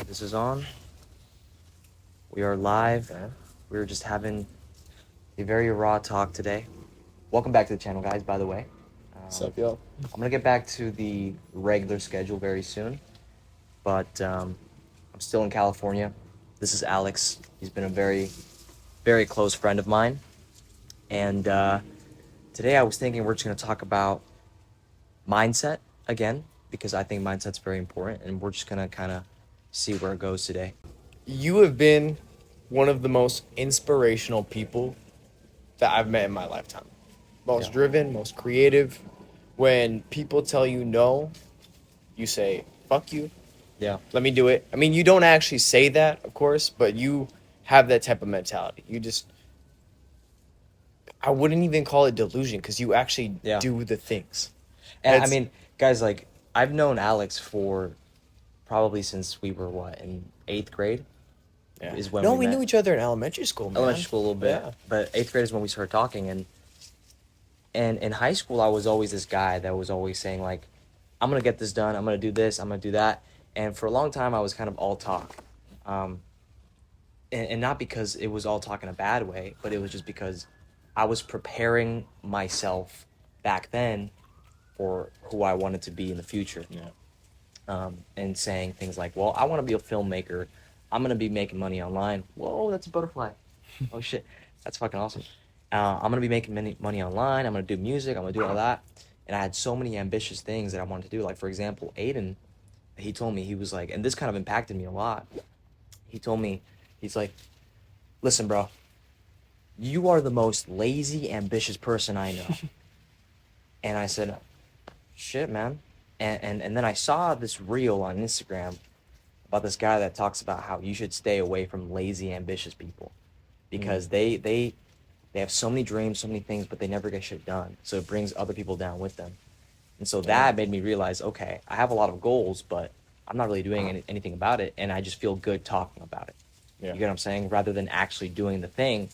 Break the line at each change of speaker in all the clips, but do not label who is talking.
This is on. We are live. We were just having a very raw talk today. Welcome back to the channel, guys, by the way.
What's up, yo?
I'm going to get back to the regular schedule very soon, but I'm still in California. This is Alex. He's been a very, very close friend of mine. And today I was thinking we're just going to talk about mindset again, because I think mindset's very important, and we're just going to kind of see where it goes today.
You have been one of the most inspirational people that I've met in my lifetime. Most
Yeah.
driven, most creative. When people tell you no, you say, fuck you,
Yeah.
let me do it. I mean, you don't actually say that, of course, but you have that type of mentality. I wouldn't even call it delusion because you actually
Yeah.
do the things.
And I
It's-
mean, guys, like, I've known Alex for probably since we were, in 8th grade?
Yeah.
Is when
no,
we
we
met.
knew each other in elementary school, man.
Elementary school a little bit.
Yeah.
But 8th grade is when we started talking. And in high school, I was always this guy that was always saying, like, I'm going to get this done. I'm going to do this. I'm going to do that. And for a long time, I was kind of all talk. And not because it was all talk in a bad way, but it was just because I was preparing myself back then for who I wanted to be in the future.
Yeah.
And saying things like, well, I want to be a filmmaker. I'm going to be making money online. Whoa, that's a butterfly. Oh, shit. That's fucking awesome. I'm going to be making money online. I'm going to do music. I'm going to do all that. And I had so many ambitious things that I wanted to do. Like, for example, Aiden, he told me, he was like, and this kind of impacted me a lot. He told me, he's like, listen, bro, you are the most lazy, ambitious person I know. And I said, shit, man. And then I saw this reel on Instagram about this guy that talks about how you should stay away from lazy, ambitious people because they have so many dreams, so many things, but they never get shit done. So it brings other people down with them. And so that made me realize, okay, I have a lot of goals, but I'm not really doing anything about it, and I just feel good talking about it.
Yeah.
You get what I'm saying? Rather than actually doing the thing,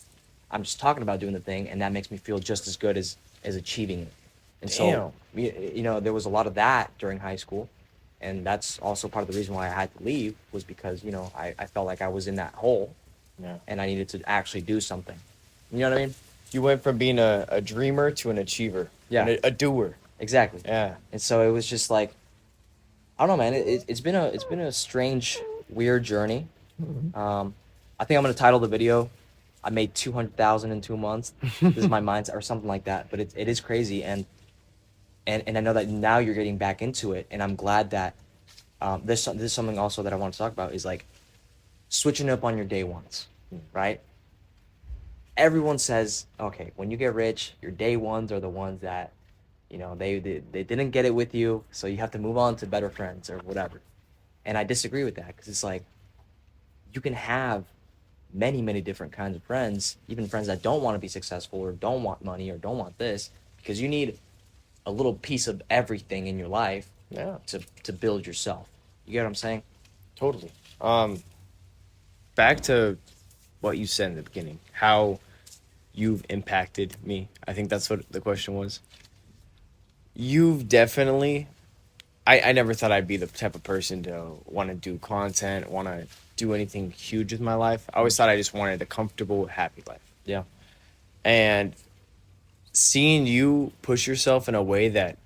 I'm just talking about doing the thing, and that makes me feel just as good as achieving it. And so, there was a lot of that during high school, and that's also part of the reason why I had to leave, was because, I felt like I was in that hole,
Yeah.
and I needed to actually do something. You know what I mean?
You went from being a dreamer to an achiever.
Yeah.
And a doer.
Exactly.
Yeah.
And so it was just like, I don't know, man. It's been a strange, weird journey. I think I'm gonna title the video, "I made 200,000 in 2 months." This is my mindset, or something like that. But it is crazy, and I know that now you're getting back into it, and I'm glad that this is something also that I want to talk about, is like switching up on your day ones, right? Everyone says, okay, when you get rich, your day ones are the ones that, they didn't get it with you, so you have to move on to better friends or whatever. And I disagree with that, because it's like, you can have many, many different kinds of friends, even friends that don't want to be successful or don't want money or don't want this, because you need a little piece of everything in your life
Yeah.
to build yourself. You get what I'm saying?
Totally. Back to what you said in the beginning, how you've impacted me. I think that's what the question was. You've definitely, I never thought I'd be the type of person to want to do content, want to do anything huge with my life. I always thought I just wanted a comfortable, happy life.
Yeah.
And seeing you push yourself in a way that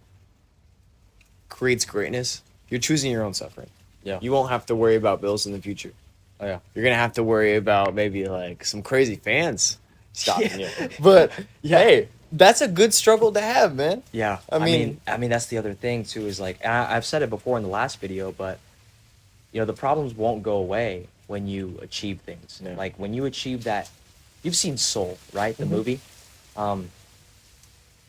creates greatness, you're choosing your own suffering.
Yeah.
You won't have to worry about bills in the future.
Oh, yeah.
You're gonna have to worry about maybe like some crazy fans stopping
Yeah.
you. But hey, that's a good struggle to have, man.
Yeah.
I mean,
that's the other thing too, is like, and I've said it before in the last video, but the problems won't go away when you achieve things.
Yeah.
Like, when you achieve that, you've seen Soul, right? The movie.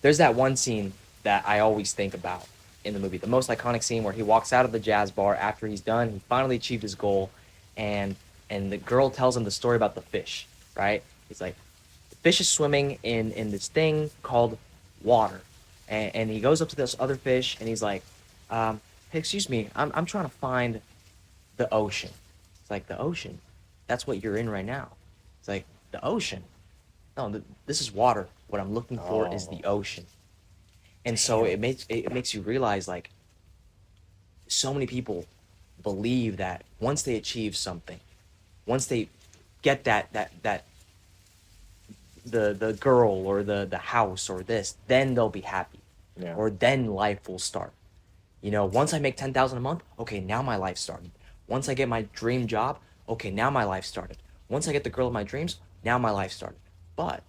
There's that one scene that I always think about in the movie, the most iconic scene, where he walks out of the jazz bar after he's done, he finally achieved his goal, and the girl tells him the story about the fish, right? He's like, the fish is swimming in this thing called water, and he goes up to this other fish, and he's like, hey, excuse me, I'm trying to find the ocean. It's like, the ocean? That's what you're in right now. It's like, the ocean? No, this is water. What I'm looking for is the ocean. And so it makes you realize, like, so many people believe that once they achieve something, once they get that the girl or the house or this, then they'll be happy,
Yeah.
or then life will start. You know, once I make 10,000 a month, okay, now my life started. Once I get my dream job, okay, now my life started. Once I get the girl of my dreams, now my life started. But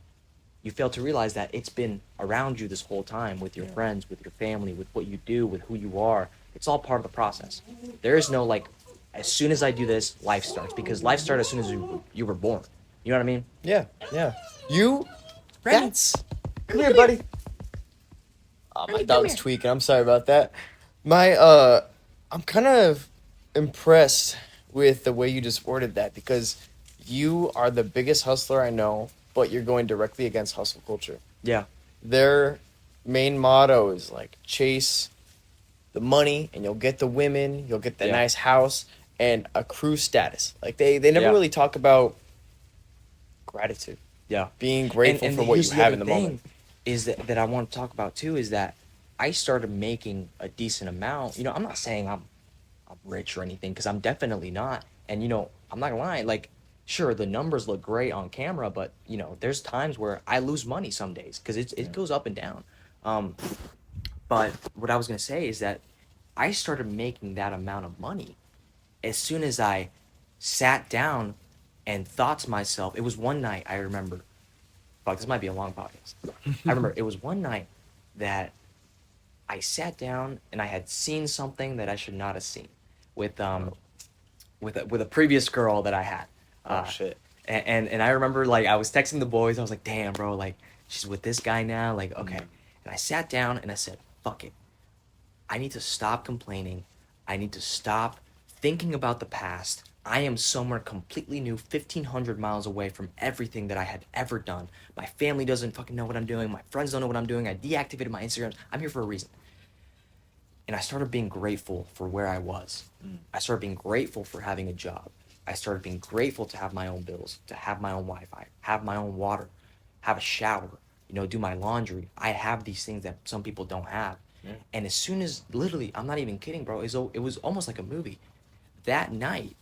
you fail to realize that it's been around you this whole time, with your friends, with your family, with what you do, with who you are. It's all part of the process. There is no like, as soon as I do this, life starts, because life started as soon as you were born. You know what I mean?
Yeah, yeah. You,
Remy,
that's.
come here, buddy.
My
Remy, come
dog's
here.
tweaking. I'm sorry about that. My I'm kind of impressed with the way you just worded that, because you are the biggest hustler I know, but you're going directly against hustle culture.
Yeah,
Their main motto is like chase the money and you'll get the women, you'll get the
Yeah.
nice house and accrue status. Like they never
Yeah.
really talk about gratitude,
yeah.
being grateful
And
for what you
here's the
have
other
in the
thing
moment.
is that I want to talk about too, is that I started making a decent amount. You know, I'm not saying I'm rich or anything, because I'm definitely not. And you know, I'm not gonna lie, like, sure, the numbers look great on camera, but you know, there's times where I lose money some days, because it goes up and down. Um, but what I was gonna say is that I started making that amount of money as soon as I sat down and thought to myself. It was one night, I remember. Fuck, this might be a long podcast. I remember it was one night that I sat down and I had seen something that I should not have seen with with a previous girl that I had.
Oh shit.
And I remember, like, I was texting the boys. I was like, "Damn, bro, like, she's with this guy now." Like, okay. And I sat down and I said, "Fuck it. I need to stop complaining. I need to stop thinking about the past. I am somewhere completely new, 1,500 miles away from everything that I had ever done. My family doesn't fucking know what I'm doing. My friends don't know what I'm doing. I deactivated my Instagrams. I'm here for a reason." And I started being grateful for where I was. I started being grateful for having a job. I started being grateful to have my own bills, to have my own Wi-Fi, have my own water, have a shower, you know, do my laundry. I have these things that some people don't have.
Yeah.
And as soon as, literally, I'm not even kidding, bro, it was almost like a movie. That night,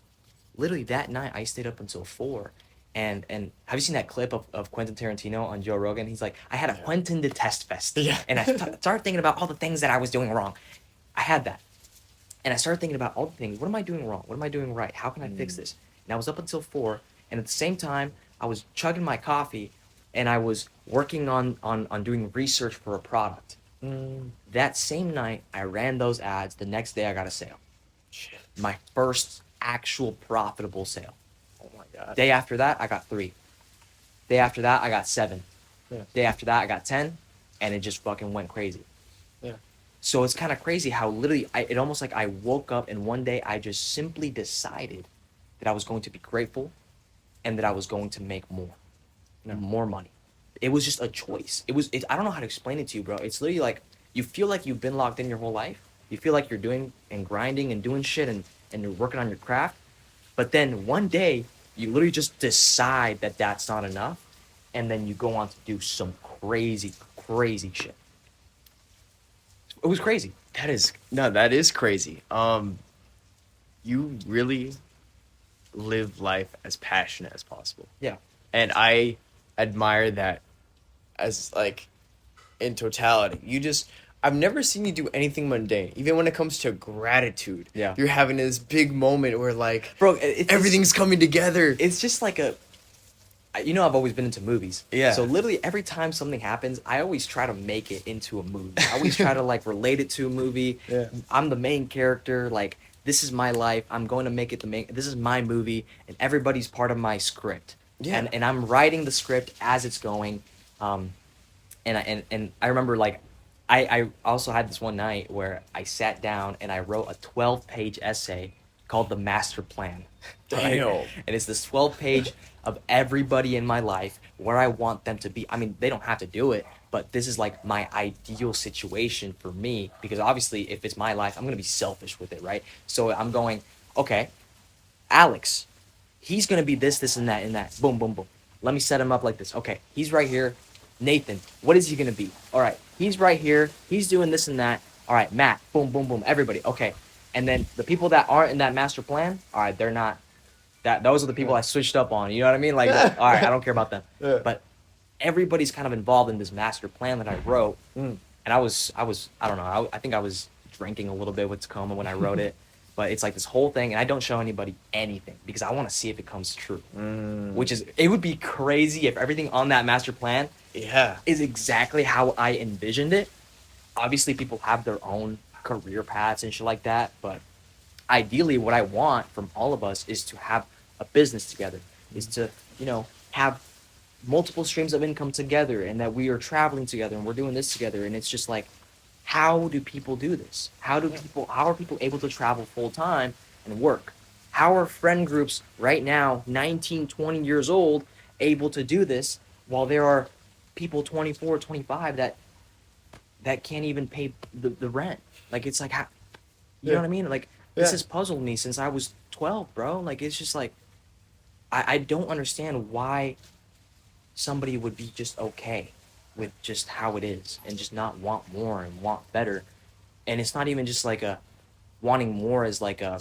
literally that night, I stayed up until 4. And have you seen that clip of Quentin Tarantino on Joe Rogan? He's like, I had a Quentin detest fest.
Yeah.
And I started thinking about all the things that I was doing wrong. I had that. And I started thinking about all the things. What am I doing wrong? What am I doing right? How can I fix this? And I was up until 4. And at the same time, I was chugging my coffee and I was working on doing research for a product. That same night, I ran those ads. The next day, I got a sale.
Shit.
My first actual profitable sale.
Oh my god.
Day after that, I got 3. Day after that, I got 7.
Yeah.
Day after that, I got 10. And it just fucking went crazy.
Yeah.
So it's kind of crazy how literally, it almost like I woke up and one day I just simply decided that I was going to be grateful and that I was going to make more money. It was just a choice. I don't know how to explain it to you, bro. It's literally like, you feel like you've been locked in your whole life. You feel like you're doing and grinding and doing shit, and you're working on your craft. But then one day, you literally just decide that that's not enough. And then you go on to do some crazy, crazy shit. It was crazy.
That is crazy. You really live life as passionate as possible.
Yeah.
And I admire that as like in totality. I've never seen you do anything mundane. Even when it comes to gratitude.
Yeah.
You're having this big moment where like
Bro,
everything's coming together.
it's just like you know, I've always been into movies.
Yeah.
So literally every time something happens, I always try to make it into a movie. I always try to like relate it to a movie.
Yeah.
I'm the main character. Like, this is my life. I'm going to make it this is my movie, and everybody's part of my script.
Yeah.
And I'm writing the script as it's going. And I remember, like, I also had this one night where I sat down and I wrote a 12-page essay called The Master Plan.
Damn.
And it's this 12-page of everybody in my life, where I want them to be. I mean, they don't have to do it, but this is like my ideal situation for me, because obviously if it's my life, I'm going to be selfish with it, right? So I'm going, okay, Alex, he's going to be this, and that, and that. Boom, boom, boom. Let me set him up like this. Okay, he's right here. Nathan, what is he going to be? All right, he's right here. He's doing this and that. All right, Matt, boom, boom, boom. Everybody, okay. And then the people that aren't in that master plan, all right, they're not that. Those are the people
Yeah.
I switched up on. You know what I mean? Like, all right, I don't care about them.
Yeah.
But everybody's kind of involved in this master plan that I wrote.
Mm.
And I don't know. I think I was drinking a little bit with Tacoma when I wrote it. But it's like this whole thing, and I don't show anybody anything because I want to see if it comes true. Which is, it would be crazy if everything on that master plan
Yeah.
is exactly how I envisioned it. Obviously, people have their own career paths and shit like that, but ideally, what I want from all of us is to have a business together, is to, have multiple streams of income together, and that we are traveling together and we're doing this together. And it's just like, how do people do this? How are people able to travel full time and work? How are friend groups right now, 19, 20 years old, able to do this while there are people 24, 25 that can't even pay the rent? Like, it's like, how, you know
Yeah.
what I mean? Like, this
Yeah.
has puzzled me since I was 12, bro. Like, it's just like, I don't understand why somebody would be just okay with just how it is and just not want more and want better. And it's not even just like a wanting more as like a,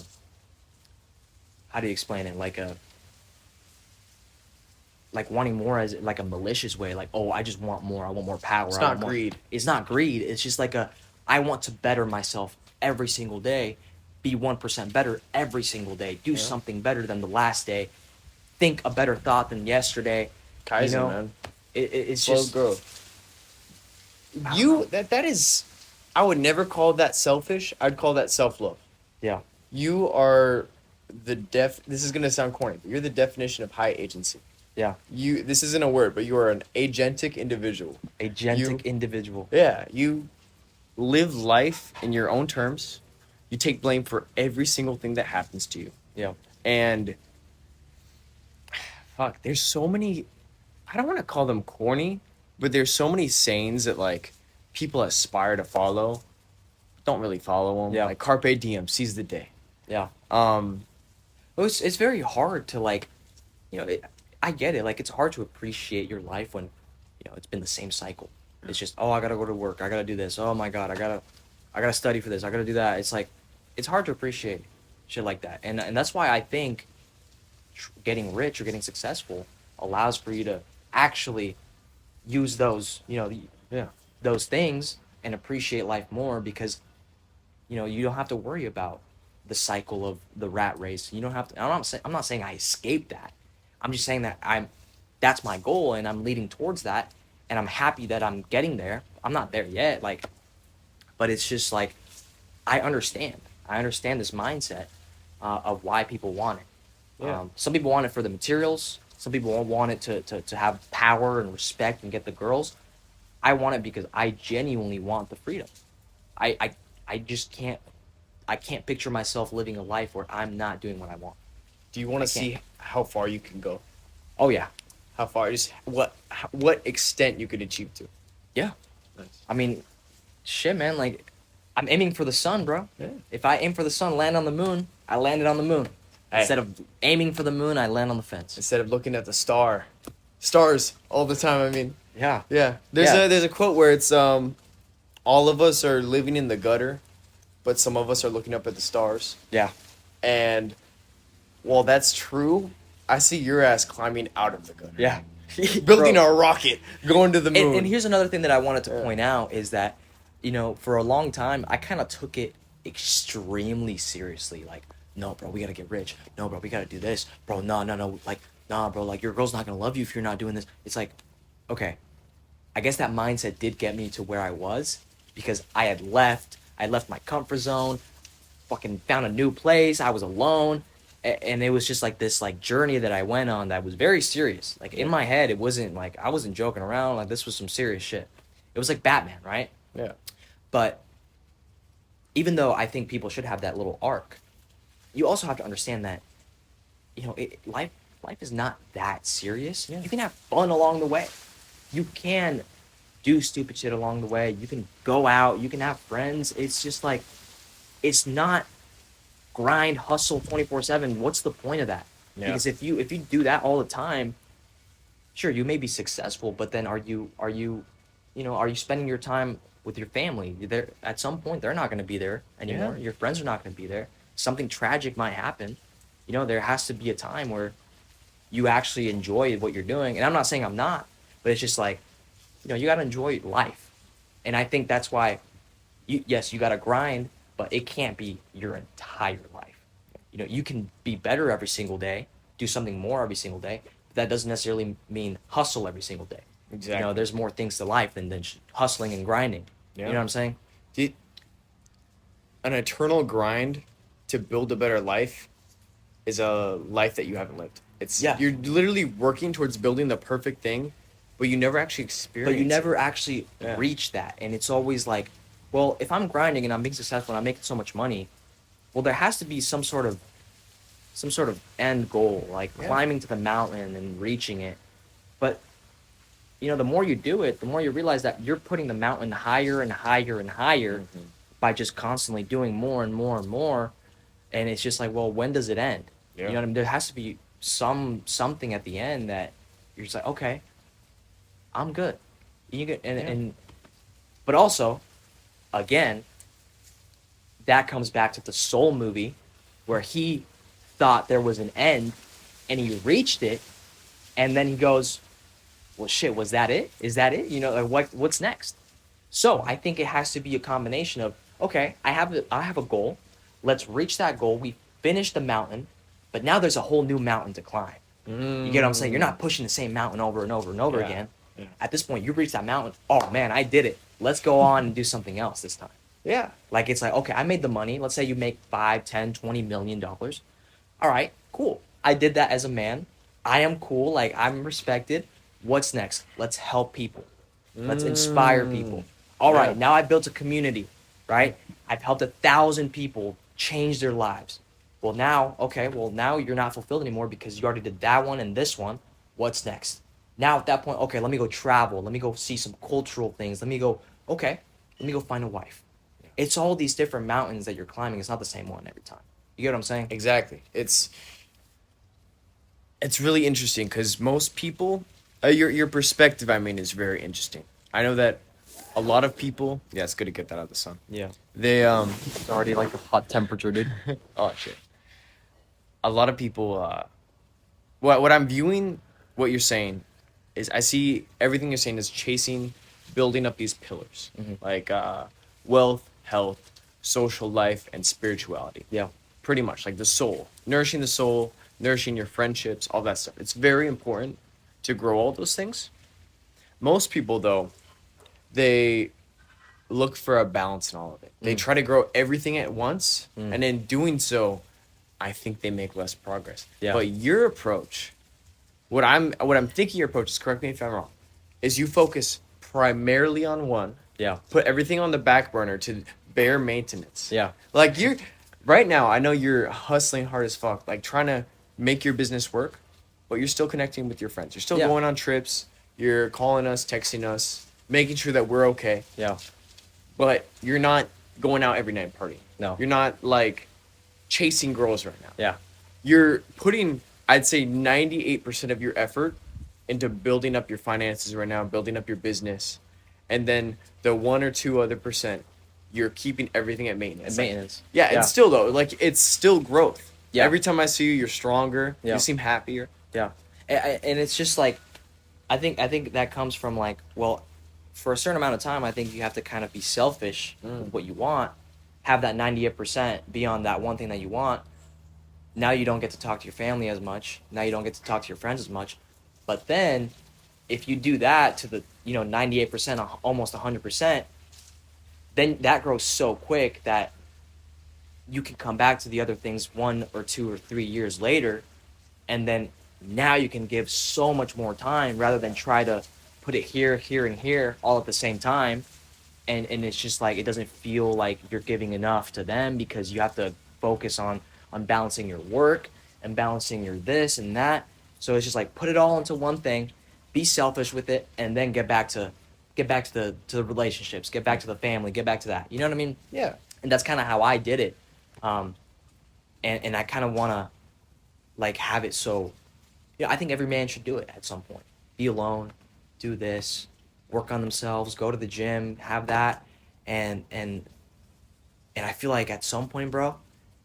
how do you explain it? Like wanting more as like a malicious way. Like, oh, I just want more. I want more power.
It's
I
not
want more.
greed.
It's not greed. It's just like a, I want to better myself every single day, be 1% better every single day, do something better than the last day, think a better thought than yesterday.
Kaizen, man.
It's
Slow
just
growth.
I don't know.
That is, I would never call that selfish. I'd call that self-love.
Yeah.
You are this is gonna sound corny, but you're the definition of high agency.
Yeah.
This isn't a word, but you are an agentic individual.
Agentic individual.
Yeah, you live life in your own terms. You take blame for every single thing that happens to you.
Yeah.
And fuck, there's so many, I don't want to call them corny, but there's so many sayings that like people aspire to follow, don't really follow them.
Yeah.
Like carpe diem, seize the day.
Yeah.
Um,
Well, it's very hard to like, I get it. Like, it's hard to appreciate your life when, it's been the same cycle. It's just, oh, I gotta go to work. I gotta do this. Oh my God, I gotta study for this. I gotta do that. It's like, it's hard to appreciate shit like that. And that's why I think getting rich or getting successful allows for you to actually use those,
yeah.
those things and appreciate life more because, you don't have to worry about the cycle of the rat race. You don't have to. I'm not saying I escaped that. I'm just saying that that's my goal and I'm leading towards that, and I'm happy that I'm getting there. I'm not there yet, but it's just like I understand. I understand this mindset of why people want it.
Yeah.
Some people want it for the materials. Some people want it to have power and respect and get the girls. I want it because I genuinely want the freedom. I just can't. I can't picture myself living a life where I'm not doing what I want.
Do you want
I
to see
can't.
how far you can go?
Oh yeah,
How far? Just what extent you could achieve to?
yeah.
Nice.
I mean, shit, man. Like, I'm aiming for the sun, bro.
Yeah.
If I aim for the sun, land on the moon, I landed on the moon.
Hey.
Instead of aiming for the moon, I land on the fence.
Instead of looking at the stars all the time. I mean,
Yeah.
yeah.
Yeah.
There's a quote where it's all of us are living in the gutter, but some of us are looking up at the stars.
Yeah.
And while that's true, I see your ass climbing out of the gutter.
Yeah.
Building
Bro.
a rocket, going to the moon.
And here's another thing that I wanted to
Yeah.
point out is that, for a long time, I kind of took it extremely seriously. Like, no, bro, we gotta get rich. No, bro, we gotta do this. Bro, no. Like, nah, bro, like, your girl's not gonna love you if you're not doing this. It's like, okay, I guess that mindset did get me to where I was because I left my comfort zone, fucking found a new place. I was alone. And it was just like this like journey that I went on that was very serious. Like in my head, it wasn't like I wasn't joking around. Like this was some serious shit. It was like Batman, right?
Yeah.
But even though I think people should have that little arc, you also have to understand that, life is not that serious.
Yeah.
You can have fun along the way. You can do stupid shit along the way. You can go out. You can have friends. It's just like, it's not grind, hustle 24/7. What's the point of that?
Yeah.
Because if you do that all the time, sure, you may be successful, but then are you spending your time with your family. They're at some point they're not going to be there anymore.
Yeah.
Your friends are not going to be there. Something tragic might happen. You know, there has to be a time where you actually enjoy what you're doing. And I'm not saying I'm not, but it's just like, you know, you got to enjoy life. And I think that's why yes, you got to grind, but it can't be your entire life. You know, you can be better every single day, do something more every single day. But that doesn't necessarily mean hustle every single day.
Exactly.
You know, there's more things to life than just hustling and grinding.
Yeah.
You know what I'm saying?
The- an eternal grind to build a better life is a life that you haven't lived. It's
Yeah.
You're literally working towards building the perfect thing, but you never actually experience.
But you never
it.
actually
Yeah.
reach that. And it's always like, well, if I'm grinding and I'm being successful and I'm making so much money, well, there has to be some sort of end goal, like
Yeah.
climbing to the mountain and reaching it. But you know, the more you do it, the more you realize that you're putting the mountain higher and higher and higher
Mhm.
by just constantly doing more and more and more. And it's just like, well, when does it end?
Yeah.
You know what I mean? There has to be something at the end that you're just like, okay, I'm good. You get
Yeah.
and but also, again, that comes back to the Soul movie, where he thought there was an end, and he reached it, and then he goes, well, shit, was that it? Is that it? You know, like what's next? So I think it has to be a combination of, okay, I have a goal. Let's reach that goal. We finish the mountain, but now there's a whole new mountain to climb. You get what I'm saying? You're not pushing the same mountain over and over and over
Yeah.
again.
Yeah.
At this point, you reach that mountain. Oh man, I did it. Let's go on and do something else this time.
Yeah.
Like it's like, okay, I made the money. Let's say you make 5, 10, 20 million dollars. All right, cool. I did that as a man. I am cool. Like I'm respected. What's next? Let's help people. Let's inspire people. All right,
Yeah.
now I built a community, right? I've helped 1,000 people change their lives. Well, now, okay, well, now you're not fulfilled anymore because you already did that one and this one. What's next? Now, at that point, okay, let me go travel. Let me go see some cultural things. Let me go, okay, let me go find a wife. It's all these different mountains that you're climbing. It's not the same one every time. You get what I'm saying?
Exactly. It's really interesting because most people, your perspective, I mean, is very interesting. I know that a lot of people. Yeah, it's good to get that out of the sun.
Yeah.
They
It's already like a hot temperature, dude.
oh shit. A lot of people. What I'm viewing, what you're saying, is I see everything you're saying is chasing, building up these pillars, like wealth, health, social life, and spirituality.
Yeah.
Pretty much like the soul, nourishing your friendships, all that stuff. It's very important to grow all those things. Most people, though, they look for a balance in all of it. They try to grow everything at once, and in doing so, I think they make less progress.
Yeah.
But your approach, what I'm thinking your approach is, correct me if I'm wrong, is you focus primarily on one,
Yeah.
put everything on the back burner to bare maintenance.
Yeah.
Like you're right now, I know you're hustling hard as fuck, like trying to make your business work, but you're still connecting with your friends. You're still
Yeah.
going on trips. You're calling us, texting us, making sure that we're okay.
Yeah.
But you're not going out every night partying.
No.
You're not like chasing girls right now.
Yeah.
You're putting, I'd say, 98% of your effort into building up your finances right now, building up your business, and then the 1 or 2 other %, you're keeping everything at maintenance.
Maintenance.
Yeah, and still though, like it's still growth.
Yeah.
Every time I see you, you're stronger.
Yeah.
You seem happier.
Yeah, and it's just like, I think that comes from like, well, for a certain amount of time, I think you have to kind of be selfish with what you want, have that 98% be on that one thing that you want. Now you don't get to talk to your family as much. Now you don't get to talk to your friends as much. But then, if you do that to the 98%, almost 100%, then that grows so quick that you can come back to the other things 1 or 2 or 3 years later, and then now you can give so much more time rather than try to put it here, here, and here all at the same time. And it's just like it doesn't feel like you're giving enough to them because you have to focus on balancing your work and balancing your this and that. So it's just like put it all into one thing, be selfish with it, and then get back to the relationships, get back to the family, get back to that. You know what I mean?
Yeah.
And that's kind of how I did it. And I kind of want to like have it so, I think every man should do it at some point. Be alone, do this, work on themselves, go to the gym, have that, And I feel like at some point, bro,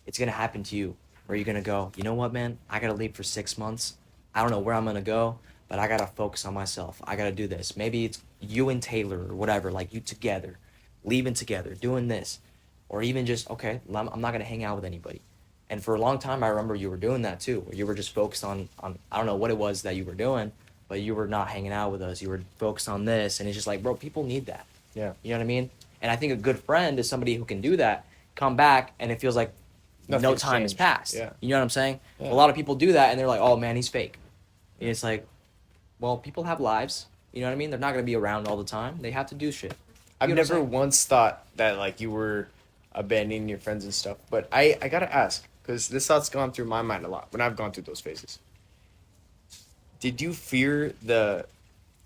it's gonna happen to you where you're gonna go, you know what, man? I gotta leave for 6 months. I don't know where I'm gonna go, but I gotta focus on myself. I gotta do this. Maybe it's you and Taylor or whatever, like you together, leaving together, doing this, or even just okay, I'm not gonna hang out with anybody. And for a long time, I remember you were doing that too, where you were just focused on I don't know what it was that you were doing, but you were not hanging out with us. You were focused on this, and it's just like, bro, people need that.
Yeah.
You know what I mean? And I think a good friend is somebody who can do that, come back, and it feels like no
Nothing's
time has
changed.
passed.
Yeah.
You know what I'm saying?
Yeah.
A lot of people do that, and they're like, oh man, he's fake. And it's like, well, people have lives. You know what I mean? They're not going to be around all the time. They have to do shit.
I've
You know what I'm
never
saying?
once thought that like you were abandoning your friends and stuff, but I gotta ask because this thought's gone through my mind a lot when I've gone through those phases. Did you fear the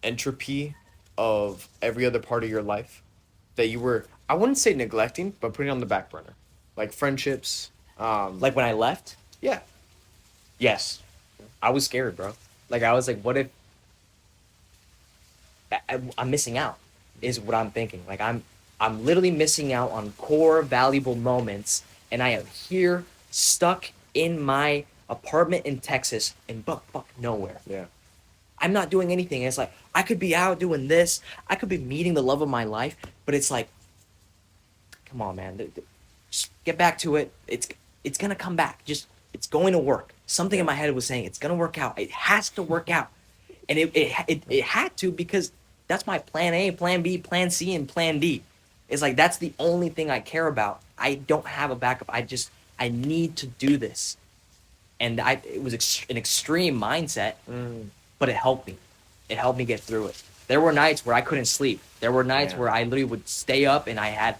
entropy of every other part of your life that you were? I wouldn't say neglecting, but putting on the back burner, like friendships.
Like when I left,
Yeah,
yes, I was scared, bro. Like I was like, what if I'm missing out? Is what I'm thinking. Like I'm literally missing out on core valuable moments, and I am here stuck in my apartment in Texas in fuck nowhere.
yeah,
I'm not doing anything. And it's like I could be out doing this. I could be meeting the love of my life, but it's like, come on, man. Just get back to it. It's gonna come back. Just it's going to work. Something in my head was saying it's gonna work out. It has to work out, and it had to because that's my plan A, plan B, plan C, and plan D. It's like that's the only thing I care about. I don't have a backup. I need to do this, and it was an extreme mindset, but it helped me. It helped me get through it. There were nights where I couldn't sleep. There were nights
Yeah.
where I literally would stay up and I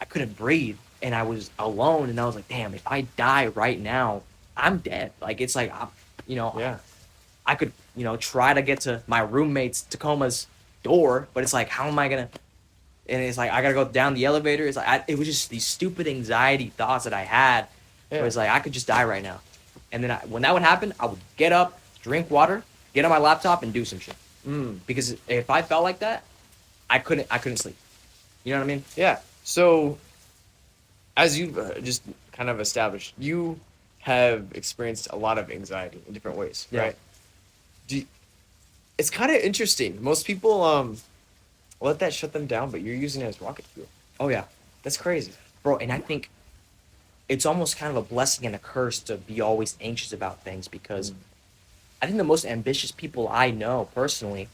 couldn't breathe and I was alone and I was like, damn, if I die right now, I'm dead. Like it's like,
yeah.
I could, try to get to my roommate's Tacoma's door, but it's like, how am I gonna? And it's like I gotta go down the elevator. It's like it was just these stupid anxiety thoughts that I had.
Yeah.
Where it's like I could just die right now, and then when that would happen, I would get up, drink water, get on my laptop, and do some shit. Because if I felt like that, I couldn't sleep. You know what I mean?
Yeah. So, as you just kind of established, you have experienced a lot of anxiety in different ways,
Yeah.
right? It's kind of interesting. Most people let that shut them down, but you're using it as rocket fuel.
Oh yeah,
That's crazy.
bro. And I think it's almost kind of a blessing and a curse to be always anxious about things because I think the most ambitious people I know personally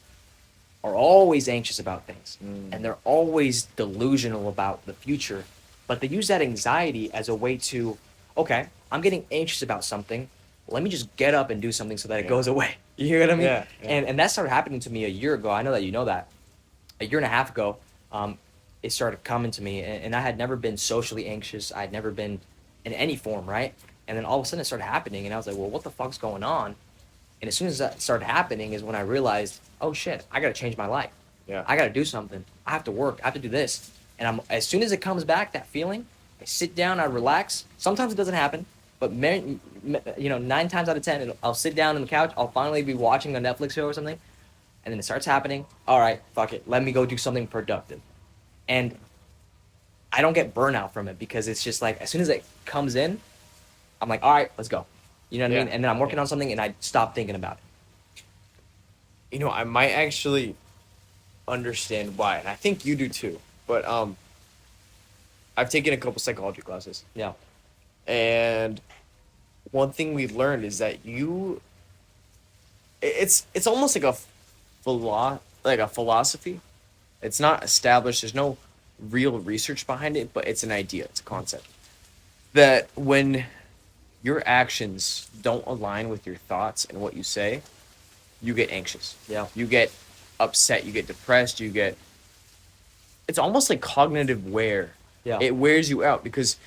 are always anxious about things and they're always delusional about the future, but they use that anxiety as a way to, okay, I'm getting anxious about something. Let me just get up and do something so that it
Yeah.
goes away. You hear what I mean?
Yeah, yeah.
And that started happening to me a year ago. I know that you know that. A year and a half ago, it started coming to me, and I had never been socially anxious. I'd never been in any form, right? And then all of a sudden it started happening, and I was like, well, what the fuck's going on? And as soon as that started happening is when I realized, oh shit, I gotta change my life.
Yeah.
I gotta do something. I have to work. I have to do this. And as soon as it comes back, that feeling, I sit down, I relax. Sometimes it doesn't happen, but 9 times out of 10, I'll sit down on the couch. I'll finally be watching a Netflix show or something, and then it starts happening. All right, fuck it. Let me go do something productive. And I don't get burnout from it because it's just like as soon as it comes in, I'm like, all right, let's go. You know what I
Yeah.
mean? And then I'm working on something and I stop thinking about it.
I might actually understand why, and I think you do too. But I've taken a couple psychology classes,
Yeah.
and one thing we learned is that it's almost like a philosophy. It's not established. There's no real research behind it, but it's an idea. It's a concept that when your actions don't align with your thoughts and what you say, you get anxious.
Yeah.
You get upset. You get depressed. It's almost like cognitive wear.
Yeah.
It wears you out because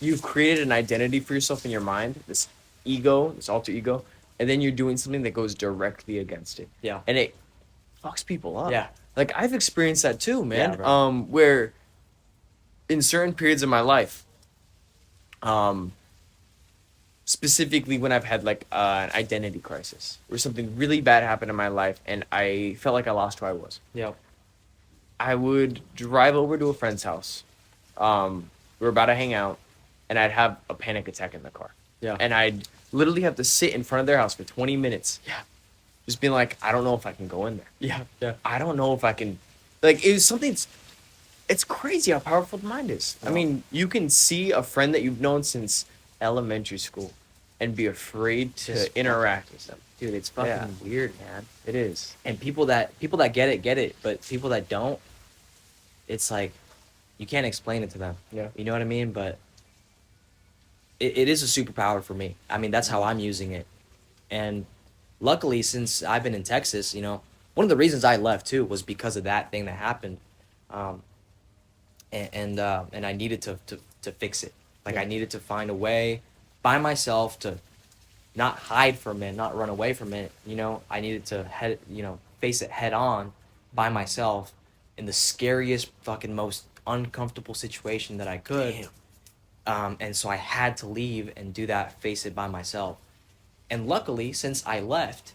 you've created an identity for yourself in your mind, this ego, this alter ego, and then you're doing something that goes directly against it.
Yeah.
And it fucks people up.
Yeah.
Like I've experienced that too, man.
Yeah, bro.
Where in certain periods of my life, specifically when I've had like an identity crisis, where something really bad happened in my life and I felt like I lost who I was.
Yeah.
I would drive over to a friend's house. We were about to hang out, and I'd have a panic attack in the car.
Yeah.
And I'd literally have to sit in front of their house for 20 minutes.
Yeah.
Just being like, I don't know if I can go in there.
Yeah. Yeah.
I don't know if I can. Like, it was something. It's crazy how powerful the mind is. I
Yeah.
mean, you can see a friend that you've known since elementary school and be afraid to
Just
interact with them.
Dude, it's fucking
Yeah.
weird, man.
It is.
And people that get it, but people that don't, it's like you can't explain it to them.
Yeah.
You know what I mean? But it is a superpower for me. I mean, that's how I'm using it. And luckily, since I've been in Texas, you know, one of the reasons I left too was because of that thing that happened. And I needed to fix it. Like,
Yeah.
I needed to find a way by myself to not hide from it, not run away from it. You know, I needed to face it head on by myself in the scariest, fucking most uncomfortable situation that I could.
Damn.
And so I had to leave and do that, face it by myself. And luckily, since I left,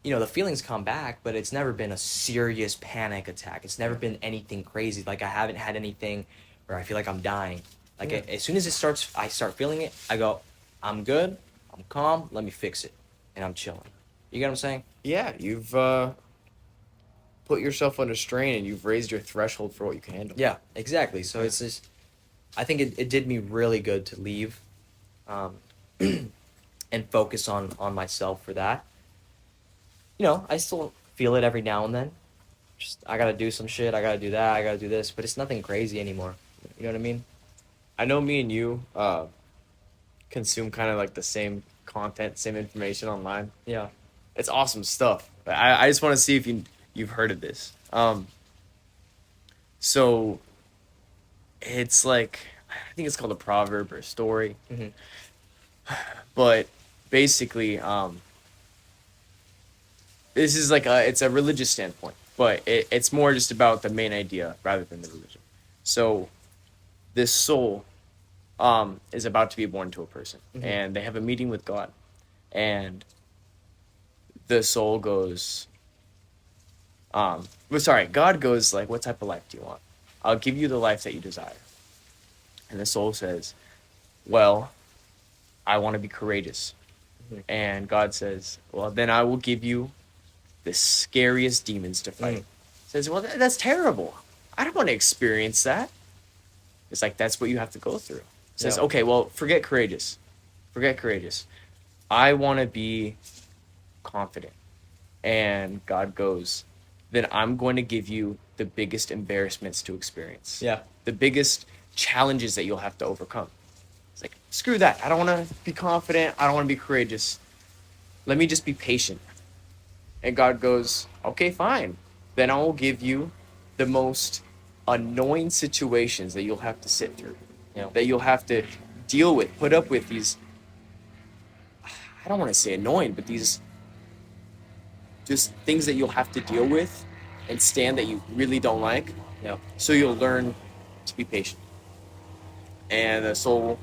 you know, the feelings come back, but it's never been a serious panic attack. It's never been anything crazy. Like, I haven't had anything where I feel like I'm dying. Like,
Yeah.
as soon as I start feeling it, I go, I'm good, I'm calm, let me fix it. And I'm chilling. You get what I'm saying?
Yeah, you've put yourself under strain and you've raised your threshold for what you can handle.
Yeah, exactly. So it's just, I think it did me really good to leave, and focus on myself for that. You know, I still feel it every now and then. Just, I gotta do some shit, I gotta do that, I gotta do this, but it's nothing crazy anymore. You know what I mean?
I know me and you consume kind of like the same content, same information online.
Yeah.
It's awesome stuff. But I just want to see if you've heard of this. So it's like, I think it's called a proverb or a story.
Mm-hmm.
But basically, this is like it's a religious standpoint, but it's more just about the main idea rather than the religion. So this soul is about to be born to a person,
Mhm.
and they have a meeting with God, and the soul goes, God goes like, what type of life do you want? I'll give you the life that you desire. And the soul says, well, I want to be courageous.
Mhm.
And God says, well, then I will give you the scariest demons to fight. Says, well, that's terrible. I don't want to experience that. It's like, that's what you have to go through. Says,
Yeah.
okay, well, forget courageous. Forget courageous. I want to be confident. And God goes, then I'm going to give you the biggest embarrassments to experience.
Yeah.
The biggest challenges that you'll have to overcome. It's like, screw that. I don't want to be confident. I don't want to be courageous. Let me just be patient. And God goes, okay, fine. Then I will give you the most annoying situations that you'll have to sit through.
Yeah.
That you'll have to deal with, put up with these, I don't want to say annoying, but these just things that you'll have to deal with and stand that you really don't like.
Yeah.
So you'll learn to be patient. And the soul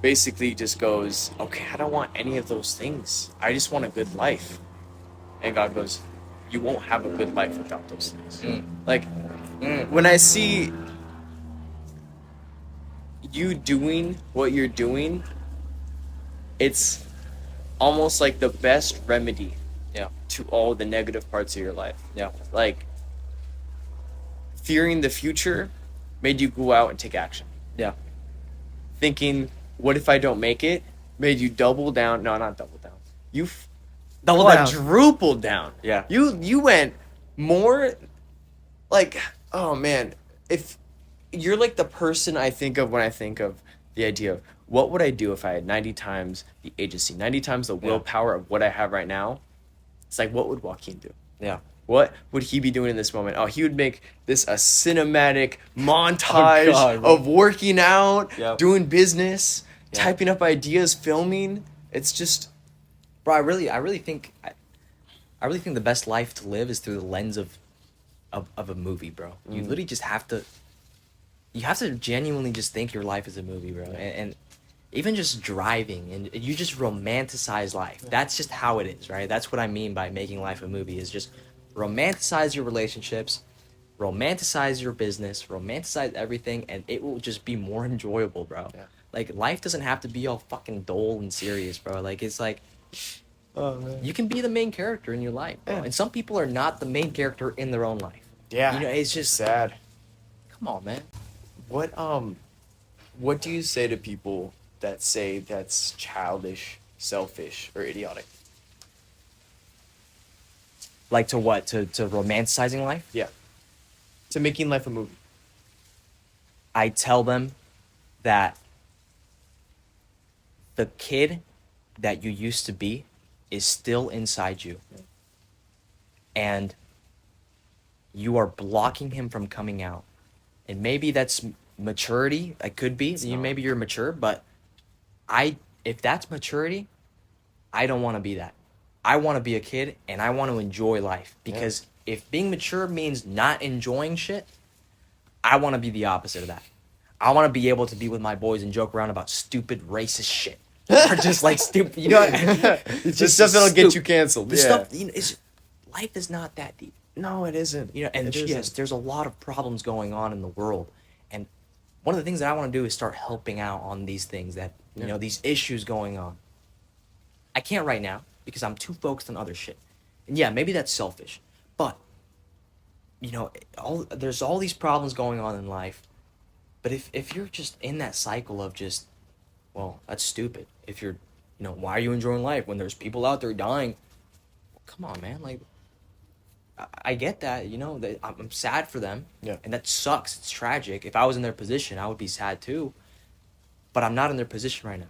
basically just goes, okay, I don't want any of those things. I just want a good life. And God goes, you won't have a good life without those things. Like, when I see you doing what you're doing, it's almost like the best remedy
Yeah.
to all the negative parts of your life.
Yeah.
Like, fearing the future made you go out and take action.
Yeah.
Thinking, what if I don't make it, made you double down. No, not double down. You
Double down.
quadrupled down.
Yeah.
You went more like, oh man, if you're like the person I think of when I think of the idea of what would I do if I had 90 times the agency, 90 times the willpower of what I have right now. It's like, what would Joaquin do?
Yeah.
What would he be doing in this moment? Oh, he would make this a cinematic montage
God.
of working out,
Yep.
doing business,
Yeah.
typing up ideas, filming. It's just,
Bro, I really think the best life to live is through the lens of a movie, bro. You literally just have to genuinely just think your life is a movie, bro. And even just driving, and you just romanticize life. That's just how it is, right? That's what I mean by making life a movie, is just romanticize your relationships, romanticize your business, romanticize everything, and it will just be more enjoyable, bro.
Yeah.
Like life doesn't have to be all fucking dull and serious, bro. Like it's like
Oh man.
you can be the main character in your life, bro.
Yeah.
And some people are not the main character in their own life.
Yeah.
You know, it's just
sad.
come on, man.
What do you say to people that say that's childish, selfish, or idiotic?
Like to what? To romanticizing life?
Yeah. To making life a movie.
I tell them that the kid that you used to be is still inside you. And you are blocking him from coming out. And maybe that's maturity. It could be. Maybe you're mature, but if that's maturity, I don't want to be that. I want to be a kid and I want to enjoy life because if being mature means not enjoying shit, I want to be the opposite of that. I want to be able to be with my boys and joke around about stupid racist shit. Or just like stupid, you know,
It's just stuff that'll get you canceled.
The stuff, you know, life is not that deep.
No, it isn't.
You know, and yes, there's a lot of problems going on in the world. And one of the things that I want to do is start helping out on these things that, you know, these issues going on. I can't right now because I'm too focused on other shit. And yeah, maybe that's selfish. But, you know, there's all these problems going on in life. But if you're just in that cycle of just, well, that's stupid. If you're, you know, why are you enjoying life when there's people out there dying? Well, come on, man. Like, I get that, you know, that I'm sad for them.
Yeah.
And that sucks. It's tragic. If I was in their position, I would be sad too. But I'm not in their position right now.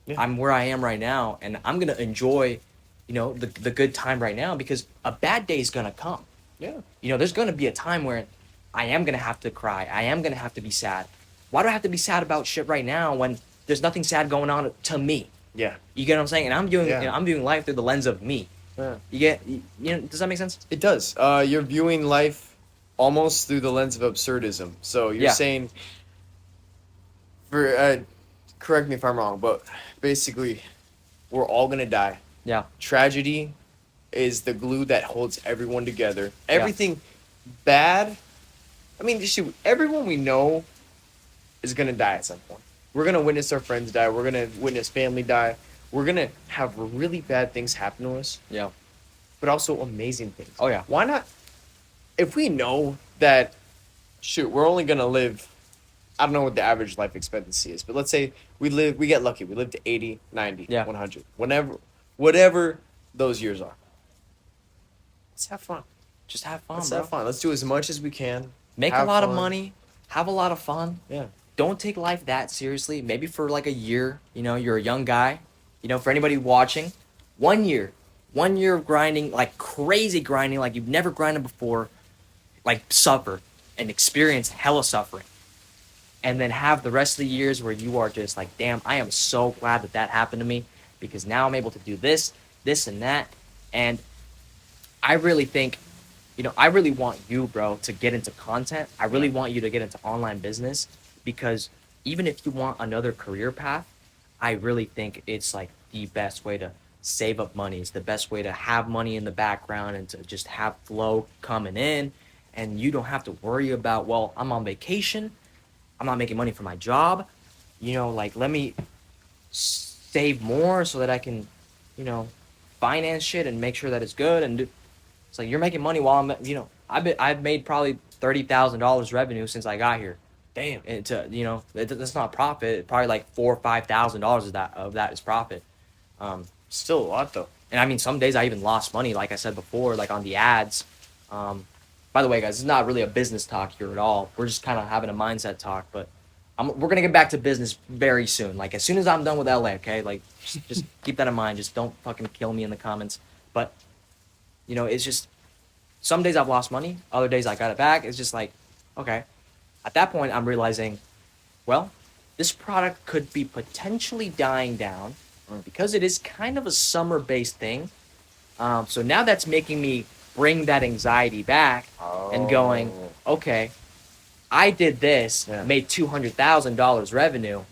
Yeah. I'm where I am right now, and I'm going to enjoy, you know, the good time right now because a bad day is going to come.
Yeah.
You know, there's going to be a time where I am going to have to cry. I am going to have to be sad. Why do I have to be sad about shit right now when there's nothing sad going on to me?
Yeah.
You get what I'm saying? And I'm viewing life through the lens of me.
Yeah.
You know, does that make sense?
It does. You're viewing life almost through the lens of absurdism. So you're saying, correct me if I'm wrong, but basically, we're all gonna die.
Yeah.
Tragedy is the glue that holds everyone together. Everything bad. I mean, shoot, everyone we know is gonna die at some point. We're gonna witness our friends die. We're gonna witness family die. We're gonna have really bad things happen to us.
Yeah.
But also amazing things.
Oh yeah.
Why not? If we know that, shoot, we're only gonna live. I don't know what the average life expectancy is, but let's say we get lucky. We live to 80, 90, 100, whatever those years are. Let's have fun.
Just have fun,
Let's
bro.
have fun. Let's do as much as we can.
Make a lot of money. Have a lot of fun.
Yeah.
Don't take life that seriously. Maybe for like a year, you know, you're a young guy. You know, for anybody watching, 1 year of grinding, like crazy grinding, like you've never grinded before, like suffer and experience hella suffering. And then have the rest of the years where you are just like, damn, I am so glad that happened to me because now I'm able to do this, and that. And I really think, you know, I really want you, bro, to get into content. I really want you to get into online business because even if you want another career path, I really think it's like the best way to save up money. It's the best way to have money in the background and to just have flow coming in. And you don't have to worry about, well, I'm on vacation. I'm not making money for my job. You know, like, let me save more so that I can, you know, finance shit and make sure that it's good. And it's like, you're making money while I'm, you know, I've made probably $30,000 revenue since I got here. Damn. And you know, that's not profit. Probably like $4,000 or $5,000 of that is profit.
Still a lot though.
And I mean, some days I even lost money, like I said before, like on the ads. By the way, guys, it's not really a business talk here at all. We're just kind of having a mindset talk, but we're gonna get back to business very soon. Like as soon as I'm done with LA, okay? Like just keep that in mind. Just don't fucking kill me in the comments. But you know, it's just some days I've lost money, other days I got it back. It's just like, okay. At that point, I'm realizing, well, this product could be potentially dying down because it is kind of a summer-based thing. So now that's making me bring that anxiety back and going, okay, I did this, made $200,000 revenue,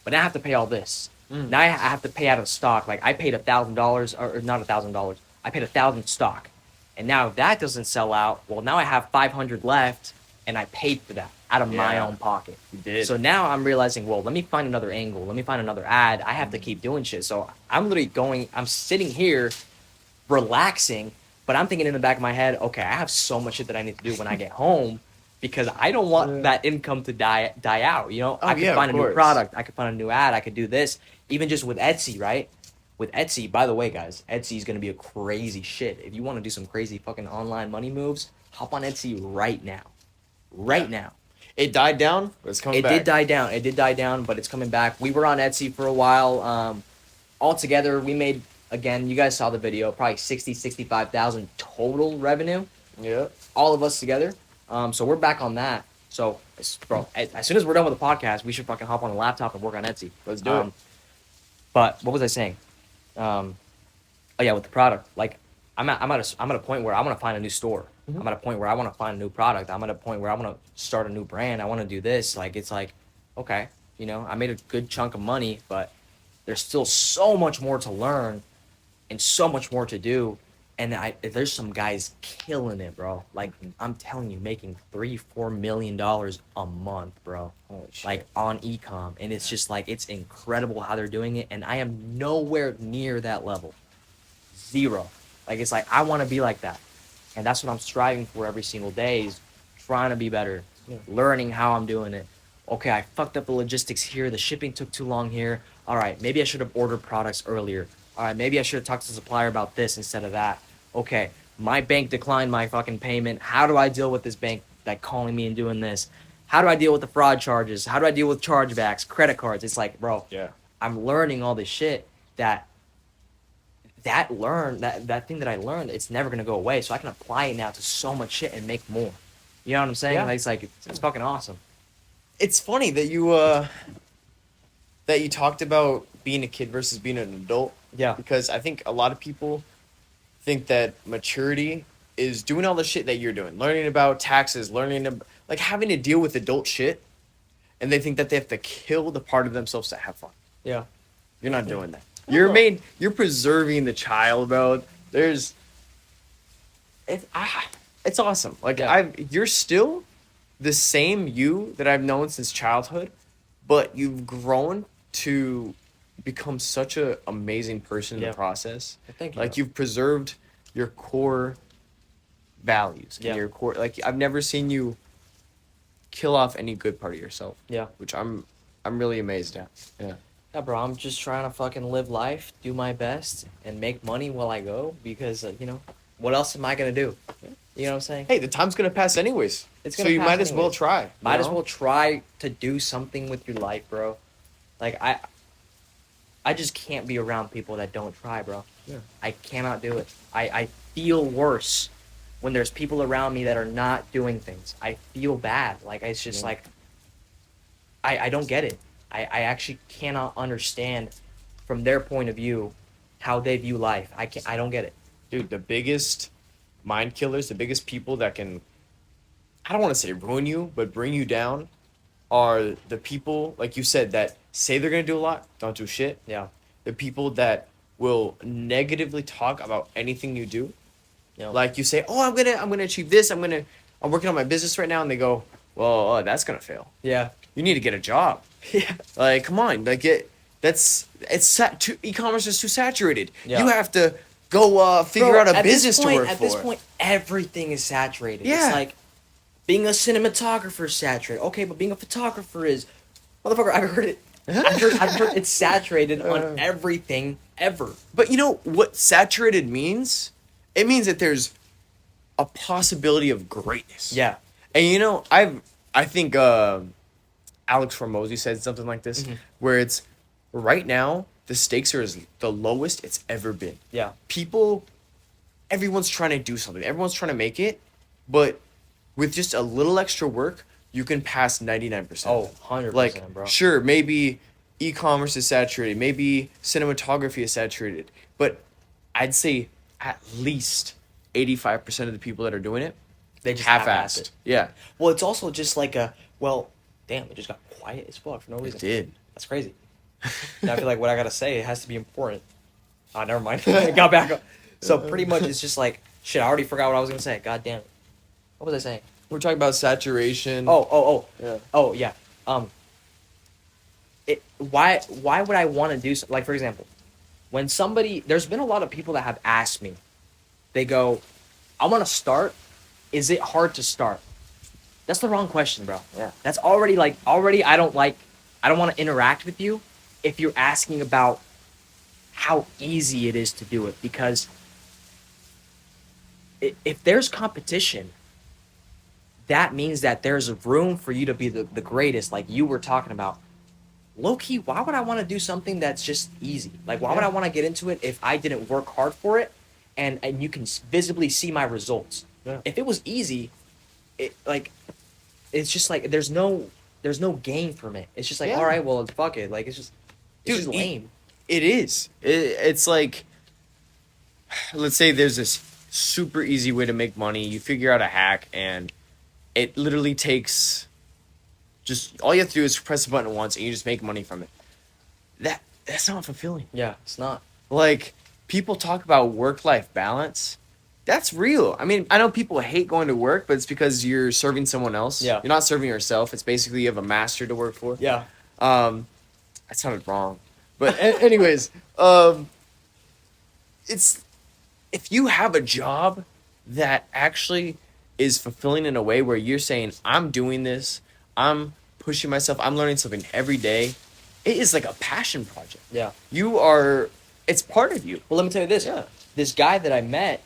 but now I have to pay all this. Now I have to pay out of stock. Like I paid $1,000, or not $1,000. I paid 1,000 stock. And now if that doesn't sell out, well, now I have 500 left, and I paid for that out of my
Yeah.
own pocket.
You did.
So now I'm realizing, well, let me find another angle. Let me find another ad. I have to keep doing shit. So I'm sitting here relaxing, but I'm thinking in the back of my head, okay, I have so much shit that I need to do when I get home because I don't want that income to die out. You know,
Oh,
I could
yeah, of
find a new
course.
product, I could find a new ad, I could do this. Even just with Etsy, right? With Etsy, by the way, guys, Etsy is gonna be a crazy shit. If you want to do some crazy fucking online money moves, hop on Etsy right now. Right now.
It died down, but it's coming
It
back.
did die down. It did die down, but it's coming back. We were on Etsy for a while. Altogether, we made, again, you guys saw the video, probably 65,000 total revenue,
Yeah.
all of us together. So we're back on that. So, bro, as soon as we're done with the podcast, we should fucking hop on a laptop and work on Etsy.
Let's do it.
But what was I saying? Oh yeah, with the product, like I'm at a point where I want to find a new store. I'm at a point where I want to find a new product. I'm at a point where I want to start a new brand. I want to do this. Like it's like, okay, you know, I made a good chunk of money, but there's still so much more to learn and so much more to do. And there's some guys killing it, bro. Like I'm telling you, making $3-4 million a month, bro.
Holy shit.
Like on ecom, and it's just like it's incredible how they're doing it. And I am nowhere near that level. Zero. Like it's like I want to be like that, and that's what I'm striving for every single day. Is trying to be better, learning how I'm doing it. Okay, I fucked up the logistics here. The shipping took too long here. All right, maybe I should have ordered products earlier. All right, maybe I should have talked to the supplier about this instead of that. Okay, my bank declined my fucking payment. How do I deal with this bank that calling me and doing this? How do I deal with the fraud charges? How do I deal with chargebacks, credit cards? It's like, bro,
Yeah.
I'm learning all this shit that thing that I learned, it's never gonna go away. So I can apply it now to so much shit and make more. You know what I'm saying?
Yeah.
Like, it's fucking awesome.
It's funny that you talked about being a kid versus being an adult.
Yeah.
Because I think a lot of people think that maturity is doing all the shit that you're doing, learning about taxes, like having to deal with adult shit, and they think that they have to kill the part of themselves to have fun.
Yeah.
You're not doing that.
No.
You're preserving the child, bro. It's awesome. Like
Yeah.
you're still the same you that I've known since childhood, but you've grown to become such a amazing person in
Yeah.
the process.
Thank you.
Like you've preserved your core values and
Yeah.
your core. Like I've never seen you kill off any good part of yourself.
Yeah.
Which I'm really amazed at. Yeah.
Yeah, bro, I'm just trying to fucking live life, do my best, and make money while I go because, you know, what else am I going to do? You know what I'm saying?
Hey, the time's gonna pass anyways.
It's
So
gonna
you
pass
might as well
anyways.
try.
Might
you
as
know?
well try to do something with your life, bro. Like, I just can't be around people that don't try, bro.
Yeah.
I cannot do it. I feel worse when there's people around me that are not doing things. I feel bad. Like, it's just
Yeah.
like, I don't get it. I actually cannot understand from their point of view how they view life. I don't get it.
Dude, the biggest mind killers, the biggest people that can, I don't want to say ruin you, but bring you down are the people, like you said, that say they're going to do a lot, don't do shit.
Yeah.
The people that will negatively talk about anything you do.
You know?
Like you say, "Oh, I'm going to achieve this. I'm working on my business right now." And they go, "Well, that's going to fail.
Yeah.
You need to get a job."
Yeah.
Like, come on. Like e-commerce is too saturated.
Yeah.
You have to go figure out a
at this
business
point,
to work
at
for.
this point, everything is saturated.
Yeah.
It's like being a cinematographer is saturated. Okay, but being a photographer is, motherfucker. I've heard it. I've heard it's saturated on everything ever.
But you know what saturated means? It means that there's a possibility of greatness.
Yeah.
And you know, I think Alex Hormozy said something like this, where it's right now the stakes are the lowest it's ever been.
Yeah.
Everyone's trying to do something. Everyone's trying to make it, but with just a little extra work, you can pass 99%.
Oh, 100%,
like,
bro.
sure, maybe e-commerce is saturated, maybe cinematography is saturated, but I'd say at least 85% of the people that are doing it,
They just
half-assed.
half-assed it.
Yeah,
Well, it's also just like damn, it just got quiet as fuck for no reason.
it did.
That's crazy. Now I feel like what I gotta say, it has to be important. Oh, never mind. It got back up. So pretty much it's just like Shit, I already forgot what I was gonna say. God damn it. What was I saying?
We're talking about saturation.
Yeah.
Yeah.
Oh yeah. Why would I want to do so, like, for example, when somebody, there's been a lot of people that have asked me, they go, I want to start. Is it hard to start? That's the wrong question, bro.
Yeah.
That's already I don't want to interact with you if you're asking about how easy it is to do it, because if there's competition, that means that there's room for you to be the greatest, like you were talking about. Low key, why would I want to do something that's just easy? Like, why would I want to get into it if I didn't work hard for it, and you can visibly see my results?
Yeah.
If it was easy, it's just like there's no gain from it. It's just like,
Yeah.
all right, well, fuck it. Like, it's
Dude,
just lame.
It is. It's like, let's say there's this super easy way to make money. You figure out a hack, and it literally takes just all you have to do is press the button once, and you just make money from it. That's not fulfilling.
Yeah, it's not.
Like, people talk about work-life balance. That's real. I mean, I know people hate going to work, but it's because you're serving someone else.
Yeah.
You're not serving yourself. It's basically you have a master to work for.
Yeah.
That sounded wrong. But anyways, it's if you have a job that actually is fulfilling in a way where you're saying, I'm doing this, I'm pushing myself, I'm learning something every day. It is like a passion project.
Yeah.
It's part of you.
Well, let me tell you this.
Yeah.
This guy that I met,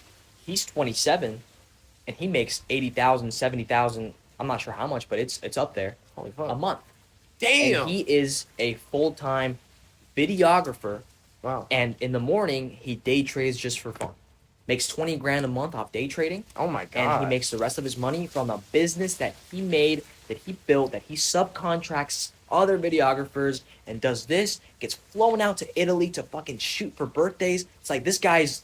he's 27, and he makes 80,000, 70,000. I'm not sure how much, but it's up there.
Holy fuck.
A month.
Damn.
And he is a full-time videographer,
Wow.
and in the morning he day trades just for fun. Makes 20 grand a month off day trading,
Oh my god.
and he makes the rest of his money from a business that he made, that he built, that he subcontracts other videographers and does this, gets flown out to Italy to fucking shoot for birthdays. It's like this guy's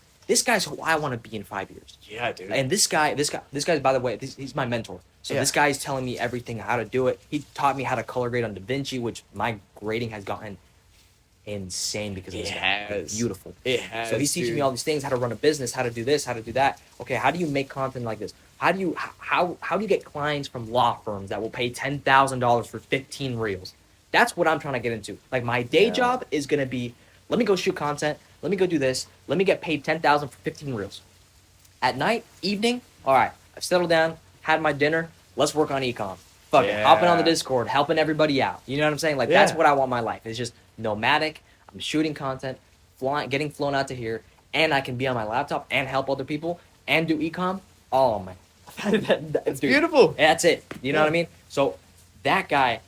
who I want to be in 5 years.
Yeah, dude.
And this guy, by the way, he's my mentor. So
Yeah.
this guy's telling me everything, how to do it. He taught me how to color grade on DaVinci, which my grading has gotten insane because of
It
this guy.
has.
Beautiful.
It has.
So he's teaching me all these things, how to run a business, how to do this, how to do that. Okay, how do you make content like this? How do you get clients from law firms that will pay $10,000 for 15 reels? That's what I'm trying to get into. Like, my day
Yeah.
job is gonna be, let me go shoot content, let me go do this, let me get paid 10,000 for 15 reels. At night, evening, all right, I've settled down, had my dinner, let's work on ecom. Fuck it, hopping on the
Yeah.
Discord, helping everybody out. You know what I'm saying? Like, that's
Yeah.
what I want my life. It's just nomadic. I'm shooting content, getting flown out to here, and I can be on my laptop and help other people and do ecom. Oh man,
It's beautiful.
That's it. You know
Yeah.
what I mean? So that guy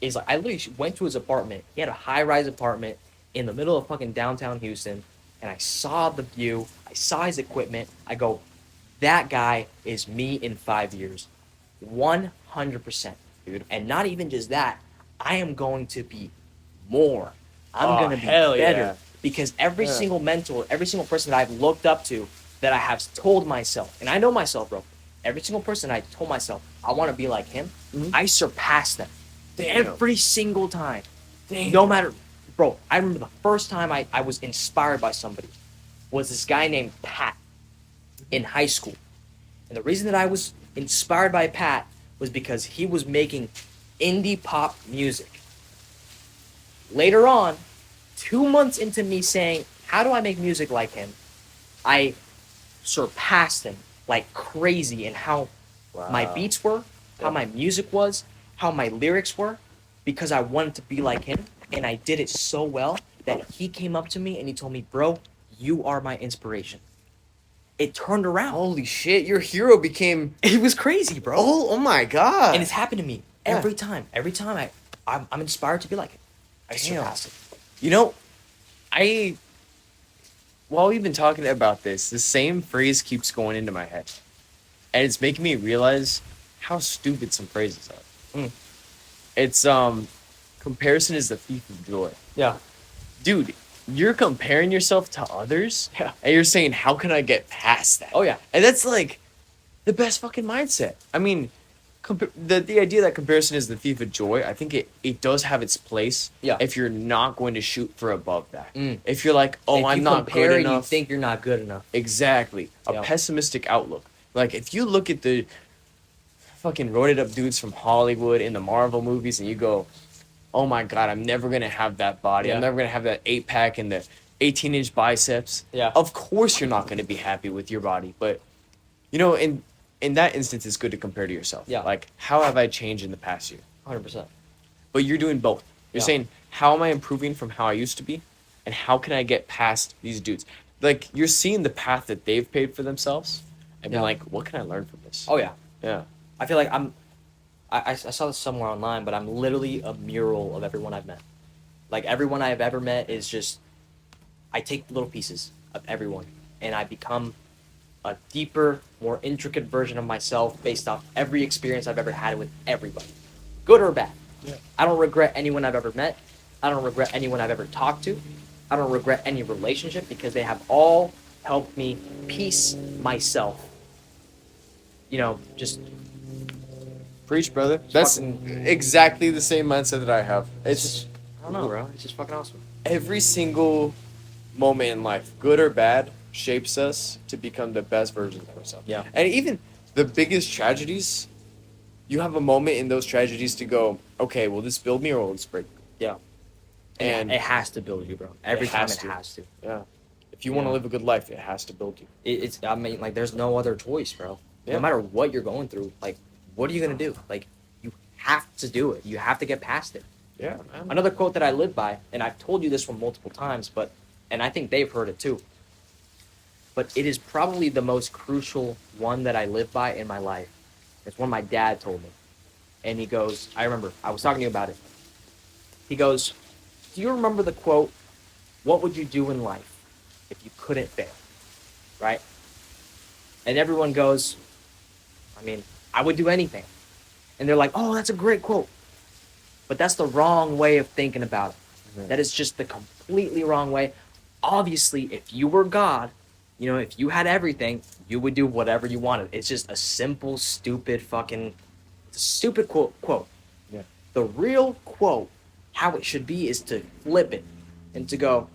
is like, I literally went to his apartment. He had a high-rise apartment in the middle of fucking downtown Houston, and I saw the view. I saw his equipment. I go, that guy is me in 5 years, 100%.
Beautiful.
And not even just that, I am going to be more. I'm
Oh,
going to be
hell
better.
yeah.
Because every
Yeah.
single mentor, every single person that I've looked up to, that I have told myself, and I know myself, bro, every single person I told myself, I want to be like him,
Mhm.
I surpass them.
Damn.
Every single time.
Damn.
No matter, bro, I remember the first time I was inspired by somebody was this guy named Pat in high school. And the reason that I was inspired by Pat was because he was making indie pop music. Later on, 2 months into me saying, how do I make music like him? I surpassed him like crazy in how my
Wow.
beats were, how
Yeah.
my music was, how my lyrics were, because I wanted to be like him. And I did it so well that he came up to me and he told me, bro, you are my inspiration. It turned around.
Holy shit, your hero became.
It was crazy, bro.
Oh my god.
And it's happened to me every time. Every time I'm inspired to be like him. I
Damn.
surpass it.
You know, while we've been talking about this, the same phrase keeps going into my head. And it's making me realize how stupid some phrases are.
Mm.
It's, comparison is the thief of joy.
Yeah.
Dude, you're comparing yourself to others,
Yeah.
and you're saying, how can I get past that?
Oh, yeah.
And that's like the best fucking mindset. I mean, the idea that comparison is the thief of joy, I think it does have its place.
Yeah.
If you're not going to shoot for above that.
Mm.
If you're like, oh,
If
I'm
you
not
compare
good
and you
enough.
think you're not good enough.
Exactly. A
Yeah.
pessimistic outlook. Like if you look at the fucking roided up dudes from Hollywood in the Marvel movies and you go, oh my god, I'm never gonna have that body.
Yeah.
I'm never gonna have that 8-pack and the 18-inch biceps.
Yeah.
Of course you're not gonna be happy with your body, but you know, in that instance, it's good to compare to yourself.
Yeah.
Like, how have I changed in the past year?
100%.
But you're doing both. You're
Yeah.
saying, how am I improving from how I used to be, and how can I get past these dudes? Like, you're seeing the path that they've paved for themselves, and being
Yeah.
like, what can I learn from this?
Oh yeah.
Yeah.
I feel like I saw this somewhere online, but I'm literally a mural of everyone I've met. Like everyone I've ever met is just, I take little pieces of everyone, and I become a deeper, more intricate version of myself based off every experience I've ever had with everybody, good or bad.
Yeah.
I don't regret anyone I've ever met. I don't regret anyone I've ever talked to. I don't regret any relationship because they have all helped me piece myself. You know, just
Preach, brother. That's
fucking-
exactly the same mindset that I have.
it's
It's
just, I don't know, bro. It's just fucking awesome.
every single moment in life, good or bad, shapes us to become the best versions of ourselves.
Yeah.
And even the biggest tragedies, you have a moment in those tragedies to go, okay, will this build me or will this break me?
Yeah.
And
it has to build you, bro. Every time
has
it
to.
has to.
yeah, if you want to
Yeah.
live a good life, it has to build you.
It's, I mean, like, there's no other choice, bro.
Yeah.
No matter what you're going through, like, what are you gonna do? Like, you have to do it. You have to get past it.
Yeah, man.
Another quote that I live by, and I've told you this one multiple times, and I think they've heard it too. But it is probably the most crucial one that I live by in my life. It's one my dad told me, and he goes, I remember I was talking to you about it. He goes, do you remember the quote? What would you do in life if you couldn't fail? Right? And everyone goes, I mean, I would do anything. And they're like, oh, that's a great quote. But that's the wrong way of thinking about it.
Mhm.
That is just the completely wrong way. Obviously, if you were God, you know, if you had everything, you would do whatever you wanted. It's just a simple, stupid fucking, it's a stupid quote.
Yeah.
The real quote, how it should be, is to flip it and to go,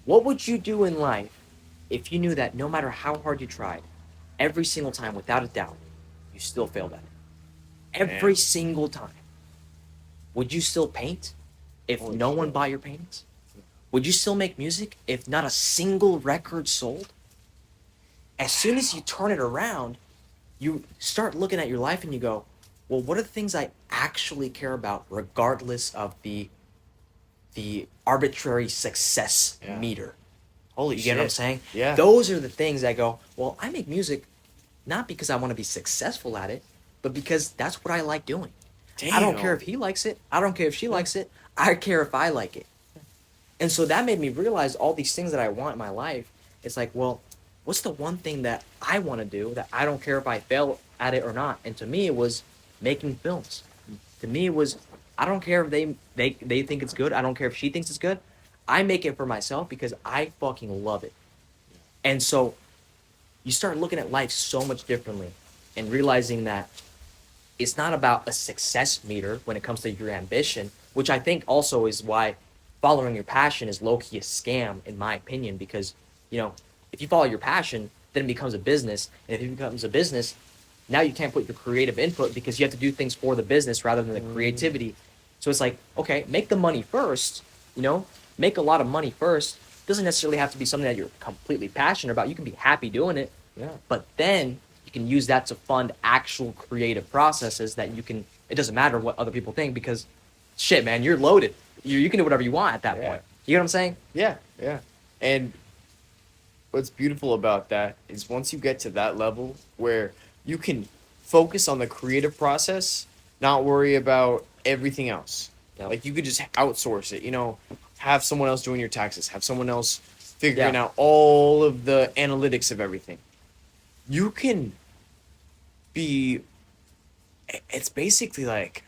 what would you do in life if you knew that no matter how hard you tried, every single time, without a doubt, you still failed at it? Every
Man.
single time. Would you still paint if
Holy
no one
shit.
bought your paintings? Would you still make music if not a single record sold? As soon as you turn it around, you start looking at your life and you go, well, what are the things I actually care about regardless of the arbitrary success
Yeah.
meter?
Holy
You
shit.
get what I'm saying?
Yeah.
Those are the things that go, well, I make music not because I want to be successful at it, but because that's what I like doing. I don't care if he likes it. I don't care if she likes it. I care if I like it. And so that made me realize all these things that I want in my life. It's like, well, what's the one thing that I want to do that I don't care if I fail at it or not? And to me, it was making films. To me, it was, I don't care if they think it's good. I don't care if she thinks it's good. I make it for myself because I fucking love it. And so you start looking at life so much differently and realizing that it's not about a success meter when it comes to your ambition, which I think also is why following your passion is low-key a scam, in my opinion, because, you know, if you follow your passion, then it becomes a business. And if it becomes a business, now you can't put your creative input because you have to do things for the business rather than the creativity. So it's like, okay, make the money first, you know, make a lot of money first. Doesn't necessarily have to be something that you're completely passionate about. You can be happy doing it,
Yeah.
but then you can use that to fund actual creative processes that you can, it doesn't matter what other people think because shit, man, you're loaded. You can do whatever you want at that
Yeah.
point. You know what I'm saying?
Yeah, yeah. And what's beautiful about that is once you get to that level where you can focus on the creative process, not worry about everything else.
Yep.
Like you could just outsource it, you know, have someone else doing your taxes, have someone else figuring
Yeah.
out all of the analytics of everything. You can be, it's basically like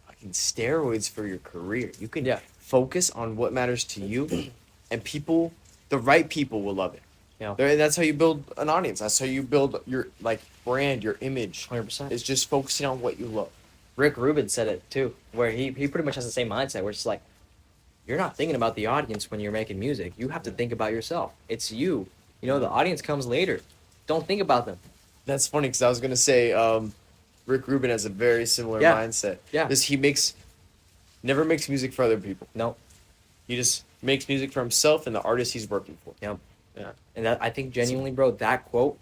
fucking steroids for your career. You can
Yeah.
focus on what matters to you and people, the right people will love it.
Yeah.
That's how you build an audience. That's how you build your like brand, your image.
100%.
It's just focusing on what you love.
Rick Rubin said it too, where he pretty much has the same mindset, where it's like, you're not thinking about the audience when you're making music. You have to think about yourself. It's you. You know, the audience comes later. Don't think about them.
That's funny because I was gonna say Rick Rubin has a very similar
Yeah.
mindset.
Yeah.
He never makes music for other people.
No.
He just makes music for himself and the artist he's working for.
Yep.
Yeah.
And that, I think genuinely, bro, that quote,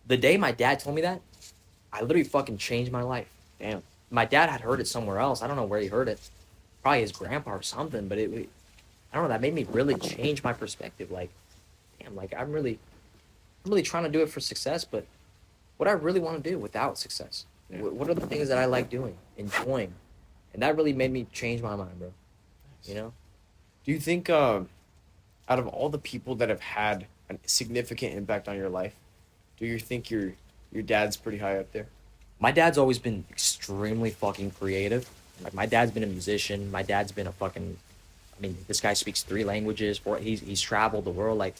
the day my dad told me that, I literally fucking changed my life.
Damn.
My dad had heard it somewhere else. I don't know where he heard it. Probably his grandpa or something, but I don't know, that made me really change my perspective. Like, damn, like I'm really trying to do it for success, but what I really want to do without success.
Yeah.
What are the things that I like doing, enjoying? And that really made me change my mind, bro. You know?
Do you think out of all the people that have had a significant impact on your life, do you think your dad's pretty high up there?
My dad's always been extremely fucking creative. Like my dad's been a musician. My dad's been a fucking, I mean, this guy speaks 3 languages. He's traveled the world. Like,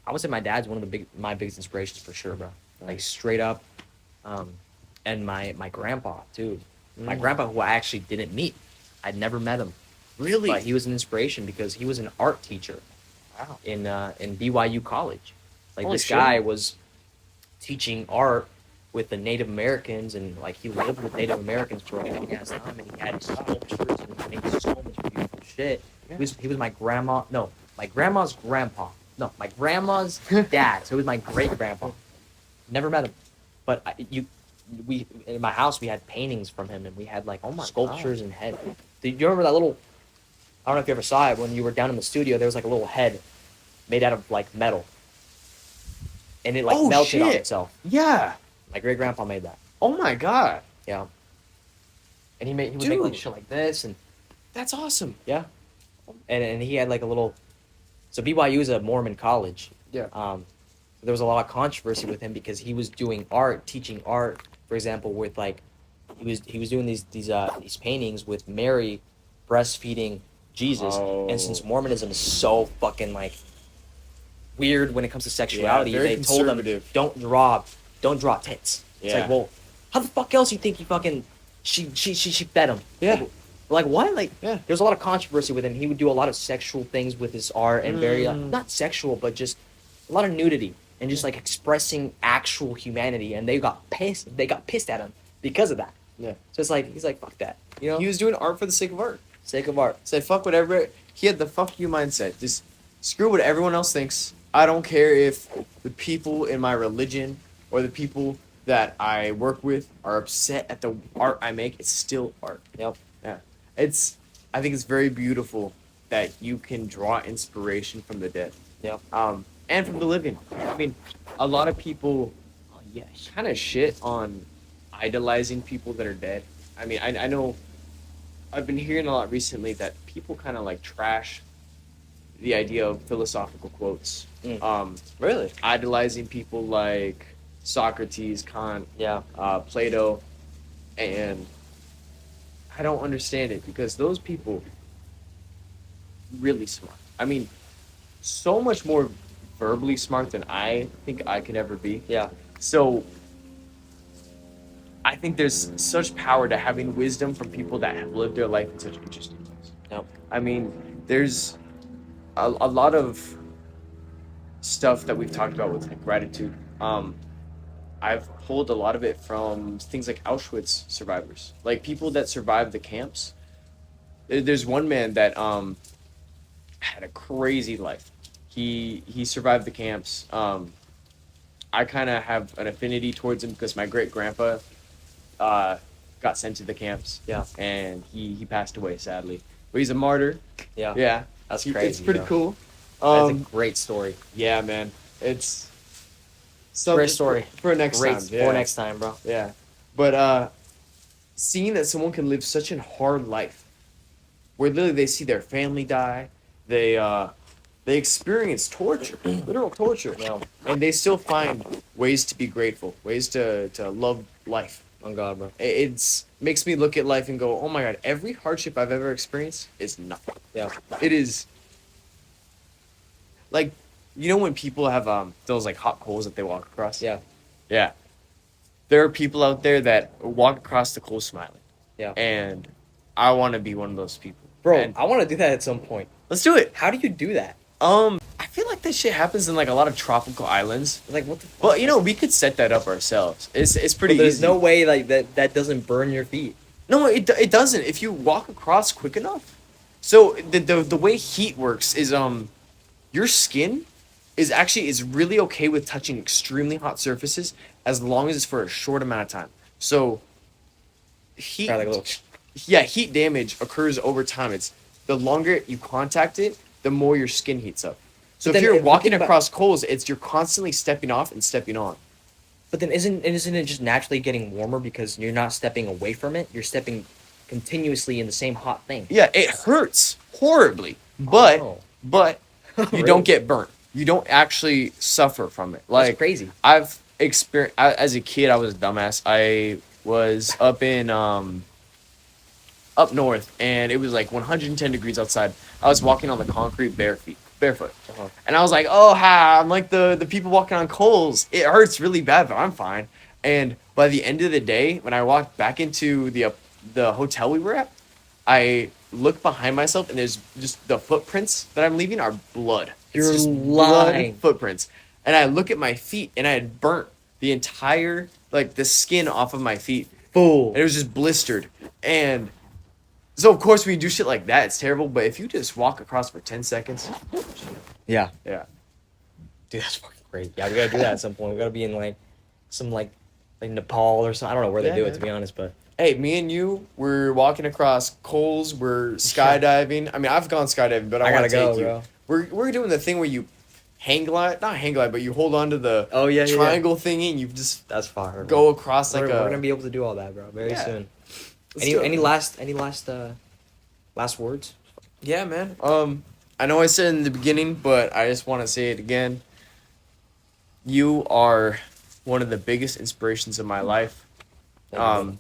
I would say my dad's one of my biggest inspirations for sure, bro. Like straight up. And my grandpa too. My grandpa, who I actually didn't meet. I'd never met him.
Really?
But he was an inspiration because he was an art teacher.
Wow.
In BYU college. Like
Holy
this
shit.
guy was teaching art with the Native Americans, and like he lived with Native Americans for a long ass time, and he had sculptures and he made so much beautiful shit.
Yeah.
He was my grandma's grandpa. No, my grandma's dad. So he was my great grandpa. Never met him, but we in my house we had paintings from him, and we had like sculptures and head. Do you remember that little? I don't know if you ever saw it when you were down in the studio. There was like a little head made out of like metal, and it like melted on
shit.
itself.
Yeah.
My great grandpa made that.
Oh my god.
Yeah. And he would make like
Dude.
shit like this, and
That's awesome.
yeah, and he had like a little. So BYU is a Mormon college.
Yeah.
There was a lot of controversy with him because he was doing art, teaching art. For example, with like, he was doing these paintings with Mary breastfeeding Jesus, and since
Oh.
Mormonism is so fucking like weird when it comes to sexuality,
very
they told him
conservative.
don't draw tits. It's
Yeah.
like, well, how the fuck else you think he fucking she fed him?
Yeah.
Like what? Like
Yeah.
there's a lot of controversy with him. He would do a lot of sexual things with his art and very not sexual, but just a lot of nudity and just like expressing actual humanity. And they got pissed. They got pissed at him because of that.
Yeah.
So it's like he's like fuck that, you know,
He was doing art for the sake of art.
sake of art.
Said fuck whatever. He had the fuck you mindset. Just screw what everyone else thinks. I don't care if the people in my religion or the people that I work with are upset at the art I make. It's still art.
Yep.
Yeah. I think it's very beautiful that you can draw inspiration from the dead.
Yep.
And from the living. I mean, a lot of people kind of shit on idolizing people that are dead. I mean, I know I've been hearing a lot recently that people kind of like trash the idea of philosophical quotes.
Really?
Idolizing people like Socrates, Kant,
Yeah.
Plato, and I don't understand it because those people really smart. I mean, so much more verbally smart than I think I could ever be.
Yeah.
So I think there's such power to having wisdom from people that have lived their life in such interesting ways.
Yep.
I mean, there's a lot of stuff that we've talked about with like gratitude. I've pulled a lot of it from things like Auschwitz survivors, like people that survived the camps. There's one man that had a crazy life. He survived the camps. I kind of have an affinity towards him because my great grandpa got sent to the camps.
Yeah.
And he passed away sadly, but he's a martyr.
Yeah.
Yeah,
That's
It's
crazy.
pretty
bro.
cool.
That's a great story.
Yeah, man, it's
Great story.
for next
Great
time. Yeah.
for next time, bro.
Yeah, but seeing that someone can live such a hard life, where literally they see their family die, they experience torture, literal torture,
Yeah.
and they still find ways to be grateful, ways to love life.
Oh God, bro.
It's makes me look at life and go, oh my God, every hardship I've ever experienced is nothing.
Yeah.
It is like you know when people have those like hot coals that they walk across?
Yeah.
Yeah. There are people out there that walk across the coals smiling.
Yeah.
And I want to be one of those people.
Bro,
And
I want to do that at some point.
let's do it.
How do you do that?
I feel like that shit happens in like a lot of tropical islands.
Like, what the fuck?
But you know, we could set that up ourselves. It's pretty
But there's
easy.
no way like that doesn't burn your feet.
No, it doesn't. If you walk across quick enough. So the way heat works is your skin is really okay with touching extremely hot surfaces as long as it's for a short amount of time. So heat
Kinda like a little.
yeah, heat damage occurs over time. It's the longer you contact it, the more your skin heats up. So
But
if
then
you're
if you
walking
think about-
across coals, it's you're constantly stepping off and stepping on.
But then isn't it just naturally getting warmer because you're not stepping away from it? You're stepping continuously in the same hot thing.
Yeah, it hurts horribly, but
Oh.
but you
Really?
don't get burnt. You don't actually suffer from it. Like
That's crazy.
I've experienced as a kid, I was a dumbass. I was up in up north, and it was like 110 degrees outside. I was walking on the concrete barefoot,
Uh-huh.
and I was like, "Oh, ha! I'm like the people walking on coals. It hurts really bad, but I'm fine." And by the end of the day, when I walked back into the hotel we were at, I look behind myself, and there's just the footprints that I'm leaving are blood. It's
You're
just
lying.
blood footprints, and I look at my feet, and I had burnt the entire like the skin off of my feet.
Fool.
And it was just blistered. And so of course when you do shit like that, it's terrible. But if you just walk across for 10 seconds,
Yeah.
yeah.
Dude, that's fucking crazy. Yeah, we gotta do that at some point. We gotta be in like some like Nepal or something. I don't know where they
Yeah,
do it
man.
to be honest, but
Hey, me and you, we're walking across coals, we're skydiving. I mean, I've gone skydiving, but I,
I
want to
gotta
take
go,
you.
bro.
We're doing the thing where you not hang glide, but you hold on to the
Oh, yeah, yeah, yeah.
triangle thingy and you just
that's fire.
go across like
we're
a
gonna be able to do all that, bro, very
Yeah.
soon.
Let's do it,
Any
man.
last words?
Yeah, man. I know I said in the beginning, but I just want to say it again. You are one of the biggest inspirations of my life.
Thank you, brother.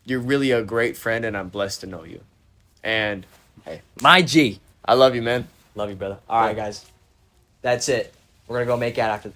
You're really a great friend, and I'm blessed to know you. And hey,
My G.
I love you, man.
Love you, brother. All right,
Yeah.
guys. That's it. We're gonna go make out after.